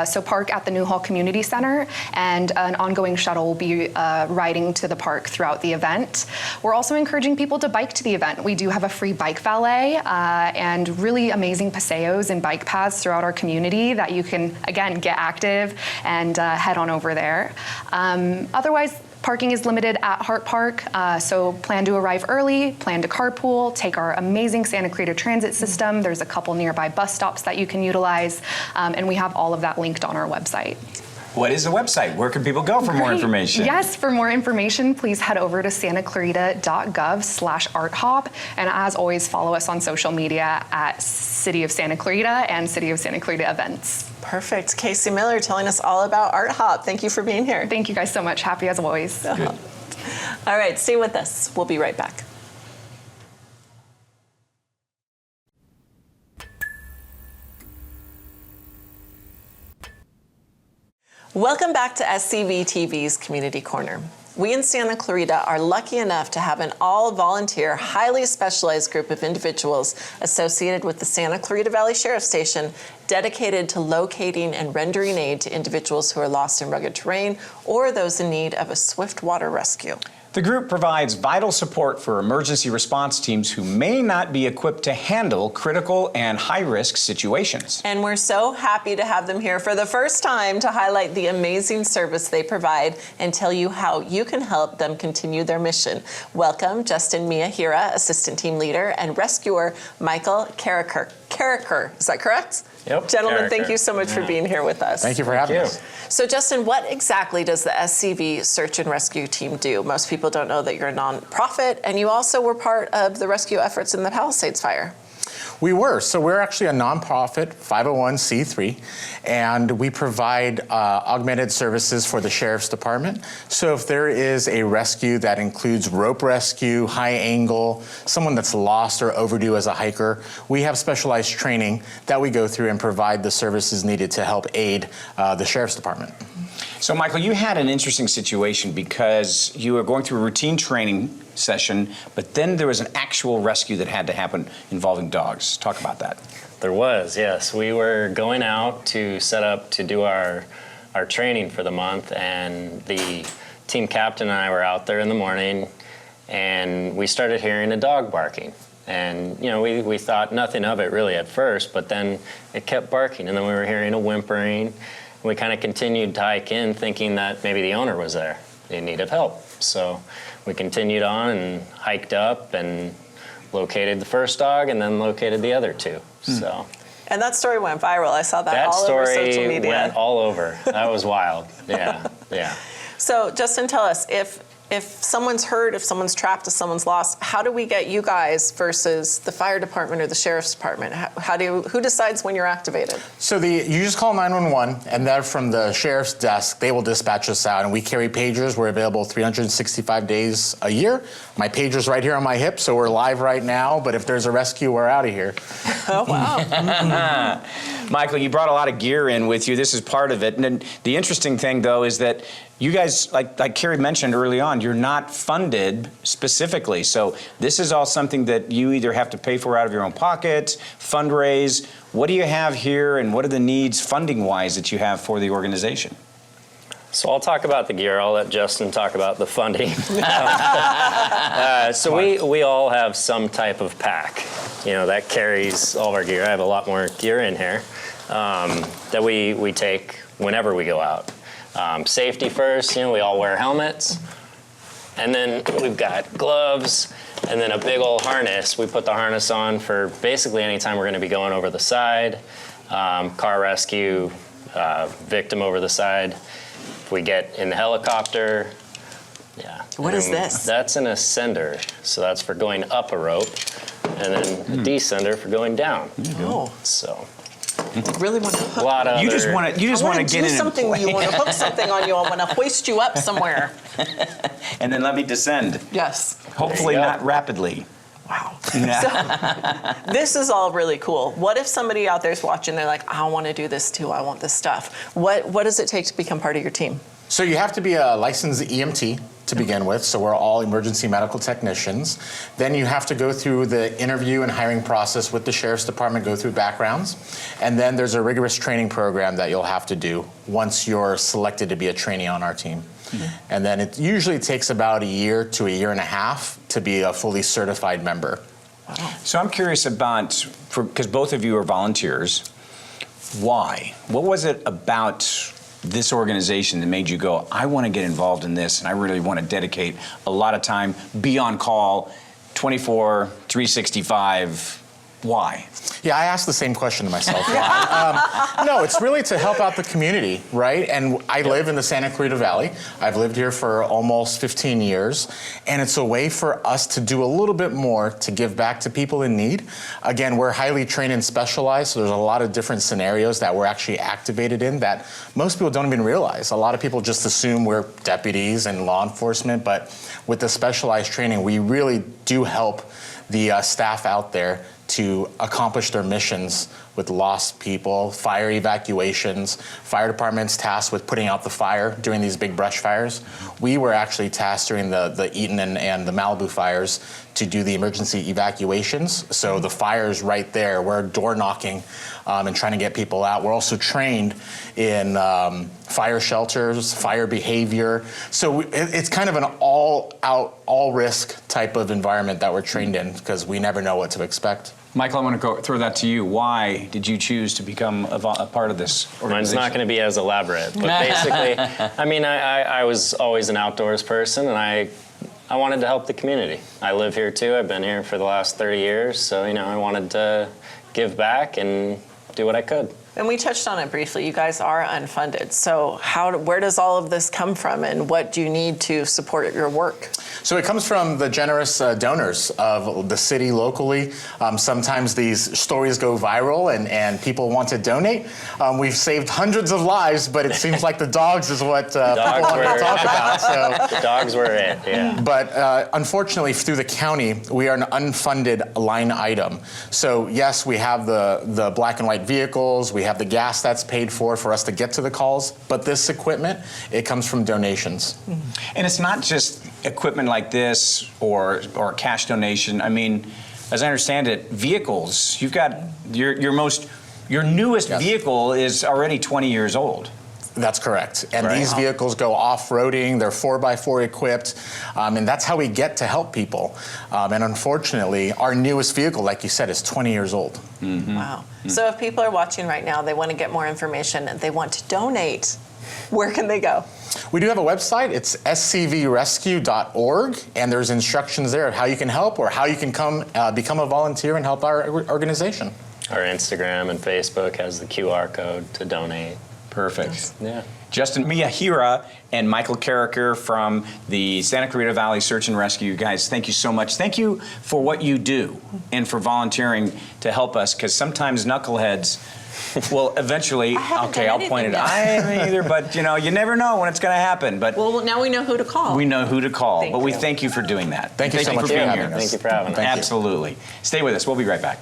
Speaker 9: so park at the Newhall Community Center, and an ongoing shuttle will be riding to the park throughout the event. We're also encouraging people to bike to the event. We do have a free bike valet and really amazing paseos and bike paths throughout our community that you can, again, get active and head on over there. Otherwise, Parking is limited at Hart Park, so plan to arrive early, plan to carpool, take our amazing Santa Clarita transit system. There's a couple nearby bus stops that you can utilize, and we have all of that linked on our website.
Speaker 2: What is the website? Where can people go for more information?
Speaker 9: Yes, for more information, please head over to santaclarita.gov/arthop. And as always, follow us on social media at City of Santa Clarita and City of Santa Clarita events.
Speaker 1: Perfect. Casey Miller telling us all about Art Hop. Thank you for being here.
Speaker 9: Thank you guys so much. Happy as always.
Speaker 1: All right, stay with us. We'll be right back. Welcome back to SCVTV's Community Corner. We in Santa Clarita are lucky enough to have an all-volunteer, highly specialized group of individuals associated with the Santa Clarita Valley Sheriff's Station dedicated to locating and rendering aid to individuals who are lost in rugged terrain or those in need of a swift water rescue.
Speaker 2: The group provides vital support for emergency response teams who may not be equipped to handle critical and high-risk situations.
Speaker 1: And we're so happy to have them here for the first time to highlight the amazing service they provide and tell you how you can help them continue their mission. Welcome, Justin Miyahira, Assistant Team Leader, and Rescuer Michael Carricker. Is that correct?
Speaker 10: Yep.
Speaker 1: Gentlemen, thank you so much for being here with us.
Speaker 10: Thank you for having us.
Speaker 1: So, Justin, what exactly does the SCV Search and Rescue team do? Most people don't know that you're a nonprofit, and you also were part of the rescue efforts in the Palisades fire.
Speaker 10: We were. So we're actually a nonprofit, 501c3, and we provide augmented services for the Sheriff's Department. So if there is a rescue that includes rope rescue, high angle, someone that's lost or overdue as a hiker, we have specialized training that we go through and provide the services needed to help aid the Sheriff's Department.
Speaker 2: So, Michael, you had an interesting situation because you were going through a routine training session, but then there was an actual rescue that had to happen involving dogs. Talk about that.
Speaker 11: There was, yes. We were going out to set up to do our training for the month, and the team captain and I were out there in the morning, and we started hearing a dog barking. And, you know, we thought nothing of it really at first, but then it kept barking, and then we were hearing a whimpering. We kind of continued to hike in thinking that maybe the owner was there in need of help. So we continued on and hiked up and located the first dog and then located the other two. So.
Speaker 1: And that story went viral. I saw that all over social media.
Speaker 11: That story went all over. That was wild. Yeah, yeah.
Speaker 1: So Justin, tell us, if someone's hurt, if someone's trapped, if someone's lost, how do we get you guys versus the fire department or the sheriff's department? Who decides when you're activated?
Speaker 10: So you just call 911, and then from the sheriff's desk, they will dispatch us out, and we carry pagers. We're available 365 days a year. My pager's right here on my hip, so we're live right now, but if there's a rescue, we're out of here.
Speaker 1: Oh, wow.
Speaker 2: Michael, you brought a lot of gear in with you. This is part of it. And then the interesting thing, though, is that you guys, like Carrie mentioned early on, you're not funded specifically. So this is all something that you either have to pay for out of your own pocket, fundraise. What do you have here, and what are the needs funding-wise that you have for the organization?
Speaker 11: So I'll talk about the gear. I'll let Justin talk about the funding. So we all have some type of pack, you know, that carries all of our gear. I have a lot more gear in here that we take whenever we go out. Safety first, you know, we all wear helmets, and then we've got gloves, and then a big old harness. We put the harness on for basically any time we're going to be going over the side, car rescue, victim over the side. If we get in the helicopter, yeah.
Speaker 1: What is this?
Speaker 11: That's an ascender, so that's for going up a rope, and then a descender for going down.
Speaker 1: Oh.
Speaker 11: So.
Speaker 1: Really want to hook.
Speaker 11: A lot of
Speaker 2: You just want to get in
Speaker 1: something.
Speaker 2: and play.
Speaker 1: You want to hook something on you. I want to hoist you up somewhere.
Speaker 2: And then let me descend.
Speaker 1: Yes.
Speaker 2: Hopefully not rapidly.
Speaker 1: Wow. So, this is all really cool. What if somebody out there is watching, they're like, I want to do this too, I want this stuff. What does it take to become part of your team?
Speaker 10: So you have to be a licensed EMT to begin with, so we're all emergency medical technicians. Then you have to go through the interview and hiring process with the Sheriff's Department, go through backgrounds, and then there's a rigorous training program that you'll have to do once you're selected to be a trainee on our team. Mm-hmm. And then it usually takes about a year to a year and a half to be a fully certified member.
Speaker 2: Wow. So I'm curious about, because both of you are volunteers, why? What was it about this organization that made you go, I want to get involved in this, and I really want to dedicate a lot of time, be on call, 24, 365. Why?
Speaker 10: Yeah, I asked the same question to myself. Why? No, it's really to help out the community, right? And I live in the Santa Clarita Valley. I've lived here for almost 15 years, and it's a way for us to do a little bit more to give back to people in need. Again, we're highly trained and specialized, so there's a lot of different scenarios that we're actually activated in that most people don't even realize. A lot of people just assume we're deputies and law enforcement, but with the specialized training, we really do help the staff out there to accomplish their missions with lost people, fire evacuations, fire departments tasked with putting out the fire during these big brush fires. We were actually tasked during the Eaton and the Malibu fires to do the emergency evacuations. So the fire's right there. We're door knocking and trying to get people out. We're also trained in fire shelters, fire behavior. So it's kind of an all-out, all-risk type of environment that we're trained in because we never know what to expect.
Speaker 2: Michael, I want to throw that to you. Why did you choose to become a part of this organization?
Speaker 11: Mine's not going to be as elaborate, but basically, I mean, I was always an outdoors person, and I wanted to help the community. I live here too. I've been here for the last 30 years, so I wanted to give back and do what I could.
Speaker 1: And we touched on it briefly. You guys are unfunded. So where does all of this come from, and what do you need to support your work?
Speaker 10: So it comes from the generous donors of the city locally. Sometimes these stories go viral and people want to donate. We've saved hundreds of lives, but it seems like the dogs is what people want to talk about. So.
Speaker 11: The dogs were it, yeah.
Speaker 10: But unfortunately, through the county, we are an unfunded line item. So yes, we have the black and white vehicles, we have the gas that's paid for us to get to the calls, but this equipment, it comes from donations.
Speaker 2: And it's not just equipment like this or cash donation. I mean, as I understand it, vehicles, you've got your newest
Speaker 10: Yes.
Speaker 2: vehicle is already 20 years old.
Speaker 10: That's correct. And
Speaker 2: Right.
Speaker 10: these vehicles go off-roading, they're 4x4 equipped, and that's how we get to help people. And unfortunately, our newest vehicle, like you said, is 20 years old.
Speaker 2: Mm-hmm.
Speaker 1: Wow. So if people are watching right now, they want to get more information, they want to donate, where can they go?
Speaker 10: We do have a website. It's scvrescue.org, and there's instructions there of how you can help or how you can come become a volunteer and help our organization.
Speaker 11: Our Instagram and Facebook has the QR code to donate.
Speaker 2: Perfect.
Speaker 11: Yeah.
Speaker 2: Justin Miyahira and Michael Carricker from the Santa Clarita Valley Search and Rescue. Guys, thank you so much. Thank you for what you do and for volunteering to help us, because sometimes knuckleheads will eventually, okay, I'll point it out. I haven't either, but you never know when it's going to happen. But
Speaker 1: Well, now we know who to call.
Speaker 2: we know who to call.
Speaker 1: Thank
Speaker 2: but we
Speaker 1: you.
Speaker 2: thank you for doing that.
Speaker 10: Thank you so much
Speaker 2: for
Speaker 10: for
Speaker 2: being
Speaker 10: having
Speaker 2: here.
Speaker 10: us.
Speaker 11: Thank you for having us.
Speaker 10: Thank you.
Speaker 2: Absolutely. Stay with us. We'll be right back.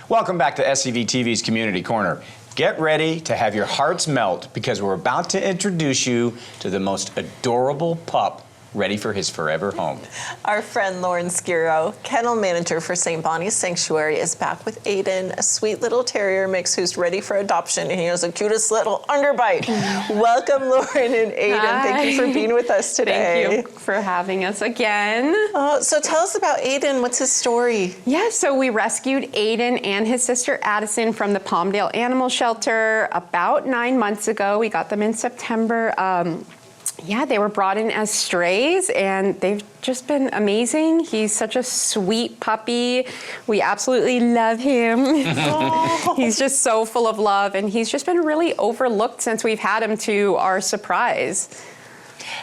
Speaker 2: Welcome back to SCVTV's Community Corner. Get ready to have your hearts melt, because we're about to introduce you to the most adorable pup ready for his forever home.
Speaker 1: Our friend Lauren Skiro, kennel manager for St. Bonnie's Sanctuary, is back with Aiden, a sweet little terrier mix who's ready for adoption, and he has the cutest little underbite. Welcome, Lauren and Aiden.
Speaker 12: Hi.
Speaker 1: Thank you for being with us today.
Speaker 12: Thank you for having us again.
Speaker 1: So tell us about Aiden. What's his story?
Speaker 12: Yeah, so we rescued Aiden and his sister Addison from the Palmdale Animal Shelter about 9 months ago. We got them in September. Yeah, they were brought in as strays, and they've just been amazing. He's such a sweet puppy. We absolutely love him. He's just so full of love, and he's just been really overlooked since we've had him, to our surprise.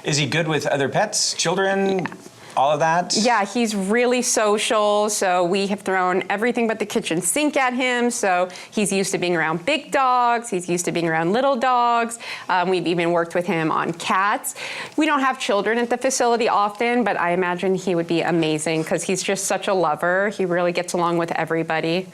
Speaker 2: Is he good with other pets, children, all of that?
Speaker 12: Yeah, he's really social, so we have thrown everything but the kitchen sink at him. So he's used to being around big dogs, he's used to being around little dogs. We've even worked with him on cats. We don't have children at the facility often, but I imagine he would be amazing because he's just such a lover. He really gets along with everybody.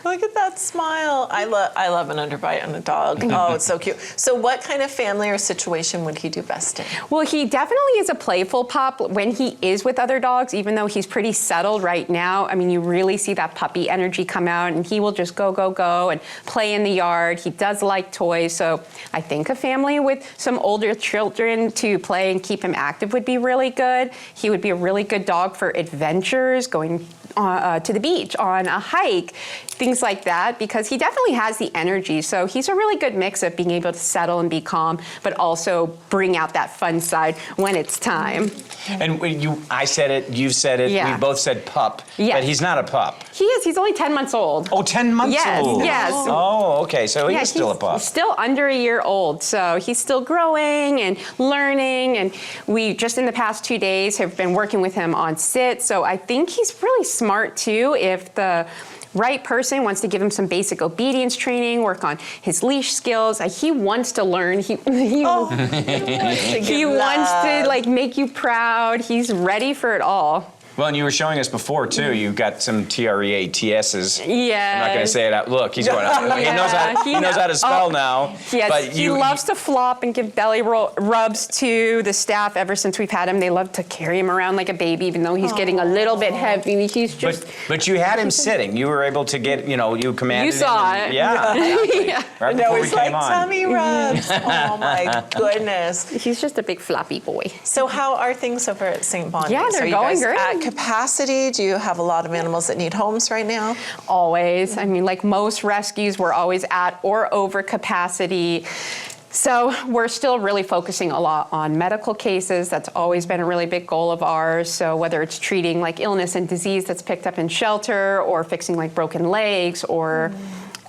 Speaker 1: Look at that smile. I love an underbite on a dog. Oh, it's so cute. So what kind of family or situation would he do best in?
Speaker 12: Well, he definitely is a playful pup when he is with other dogs, even though he's pretty settled right now. I mean, you really see that puppy energy come out, and he will just go, go, go and play in the yard. He does like toys. So I think a family with some older children to play and keep him active would be really good. He would be a really good dog for adventures, going to the beach, on a hike, things like that, because he definitely has the energy. So he's a really good mix of being able to settle and be calm, but also bring out that fun side when it's time.
Speaker 2: And I said it, you've said it,
Speaker 12: Yeah.
Speaker 2: we both said pup, but he's not a pup.
Speaker 12: He is. He's only 10 months old.
Speaker 2: Oh, 10 months old?
Speaker 12: Yes.
Speaker 2: Oh, okay, so he's still a pup.
Speaker 12: Still under a year old, so he's still growing and learning, and we just in the past 2 days have been working with him on sit, so I think he's really smart too if the right person wants to give him some basic obedience training, work on his leash skills. He wants to learn. He wants to like make you proud. He's ready for it all.
Speaker 2: Well, and you were showing us before, too. You've got some TREATSs.
Speaker 12: Yeah.
Speaker 2: I'm not going to say it out. Look, he's going, he knows how to spell now.
Speaker 12: Yes,
Speaker 2: but
Speaker 12: he loves to flop and give belly rubs to the staff ever since we've had him. They love to carry him around like a baby, even though he's getting a little bit heavy. He's just...
Speaker 2: But you had him sitting. You were able to get, you commanded
Speaker 12: You saw
Speaker 2: him.
Speaker 12: it.
Speaker 2: Yeah.
Speaker 12: Yeah.
Speaker 2: Right
Speaker 1: No,
Speaker 2: before we
Speaker 1: it's
Speaker 2: came
Speaker 1: like
Speaker 2: on.
Speaker 1: tummy rubs. Oh my goodness.
Speaker 12: He's just a big floppy boy.
Speaker 1: So how are things over at St. Bonnie's?
Speaker 12: Yeah, they're
Speaker 1: are you
Speaker 12: going
Speaker 1: guys
Speaker 12: great.
Speaker 1: at capacity? Do you have a lot of animals that need homes right now?
Speaker 12: Always. I mean, like most rescues, we're always at or over capacity. So we're still really focusing a lot on medical cases. That's always been a really big goal of ours. So whether it's treating like illness and disease that's picked up in shelter, or fixing like broken legs, or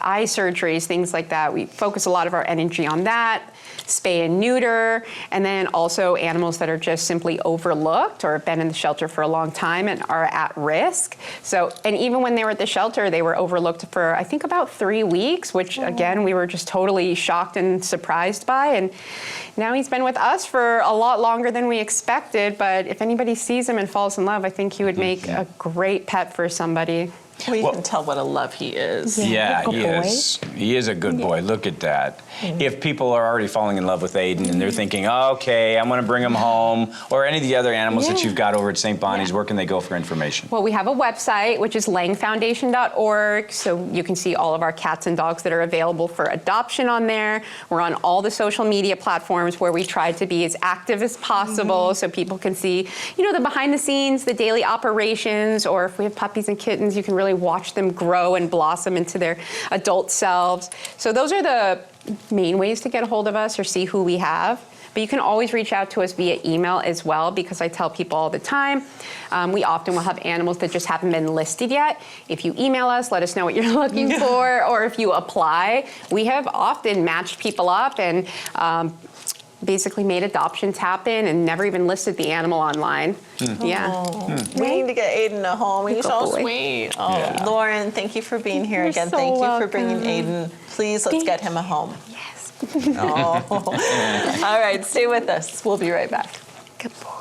Speaker 12: eye surgeries, things like that, we focus a lot of our energy on that. Spay and neuter, and then also animals that are just simply overlooked or have been in the shelter for a long time and are at risk. So, and even when they were at the shelter, they were overlooked for, I think, about 3 weeks, which again, we were just totally shocked and surprised by. And now he's been with us for a lot longer than we expected, but if anybody sees him and falls in love, I think he would make a great pet for somebody.
Speaker 1: Well, you can tell what a love he is.
Speaker 2: Yeah, he is. He is a good boy. Look at that. If people are already falling in love with Aiden and they're thinking, oh, okay, I'm going to bring him home, or any of the other animals that you've got over at St. Bonnie's, where can they go for information?
Speaker 12: Well, we have a website, which is langfoundation.org, so you can see all of our cats and dogs that are available for adoption on there. We're on all the social media platforms where we try to be as active as possible so people can see, the behind the scenes, the daily operations, or if we have puppies and kittens, you can really watch them grow and blossom into their adult selves. So those are the main ways to get a hold of us or see who we have. But you can always reach out to us via email as well, because I tell people all the time, we often will have animals that just haven't been listed yet. If you email us, let us know what you're looking for, or if you apply, we have often matched people up and basically made adoptions happen and never even listed the animal online. Yeah.
Speaker 1: We need to get Aiden a home. He's so
Speaker 12: boy.
Speaker 1: sweet. Oh, Lauren, thank you for being here again.
Speaker 12: so
Speaker 1: Thank you for
Speaker 12: welcome.
Speaker 1: bringing Aiden. Please, let's get him a home.
Speaker 12: Yes.
Speaker 1: Oh. All right, stay with us. We'll be right back.
Speaker 12: Good boy.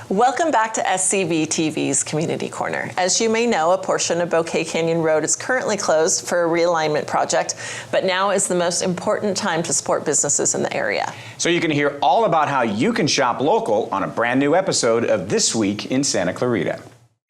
Speaker 1: Welcome back to SCVTV's Community Corner. As you may know, a portion of Bouquet Canyon Road is currently closed for a realignment project, but now is the most important time to support businesses in the area.
Speaker 2: So you can hear all about how you can shop local on a brand new episode of This Week in Santa Clarita.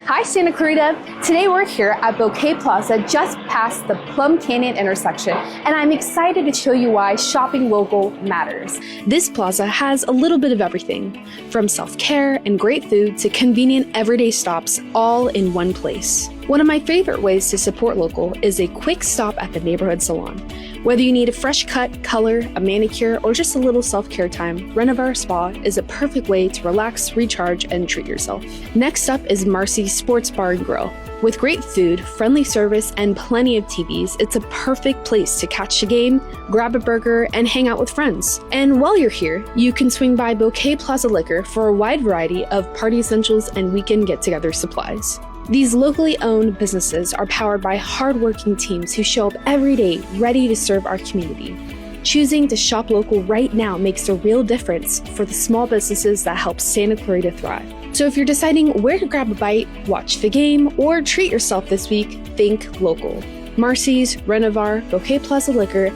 Speaker 13: Hi Santa Clarita! Today we're here at Bouquet Plaza just past the Plum Canyon intersection, and I'm excited to show you why shopping local matters. This plaza has a little bit of everything, from self-care and great food to convenient everyday stops, all in one place. One of my favorite ways to support local is a quick stop at the neighborhood salon. Whether you need a fresh cut, color, a manicure, or just a little self-care time, Renovar Spa is a perfect way to relax, recharge, and treat yourself. Next up is Marcy's Sports Bar and Grill. With great food, friendly service, and plenty of TVs, it's a perfect place to catch a game, grab a burger, and hang out with friends. And while you're here, you can swing by Bouquet Plaza Liquor for a wide variety of party essentials and weekend get-together supplies. These locally owned businesses are powered by hardworking teams who show up every day ready to serve our community. Choosing to shop local right now makes a real difference for the small businesses that help Santa Clarita thrive. So if you're deciding where to grab a bite, watch the game, or treat yourself this week, think local. Marcy's, Renovar, Bouquet Plaza Liquor,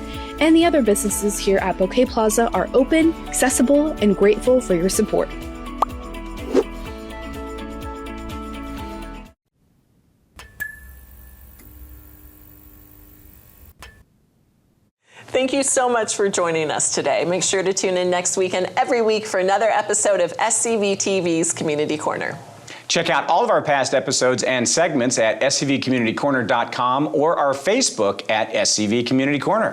Speaker 13: and the other businesses here at Bouquet Plaza are open, accessible, and grateful for your support.
Speaker 1: Thank you so much for joining us today. Make sure to tune in next week and every week for another episode of SCVTV's Community Corner.
Speaker 2: Check out all of our past episodes and segments at scvcommunitycorner.com or our Facebook at SCV Community Corner.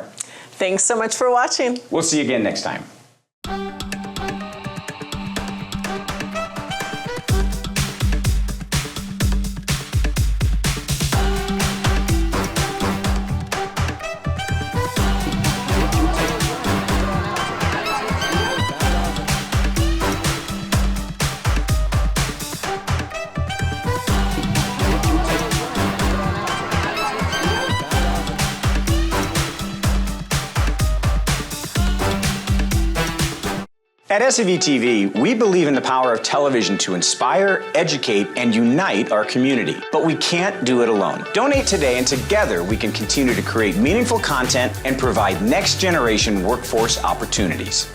Speaker 1: Thanks so much for watching.
Speaker 2: We'll see you again next time. At SCVTV, we believe in the power of television to inspire, educate, and unite our community. But we can't do it alone. Donate today, and together we can continue to create meaningful content and provide next-generation workforce opportunities.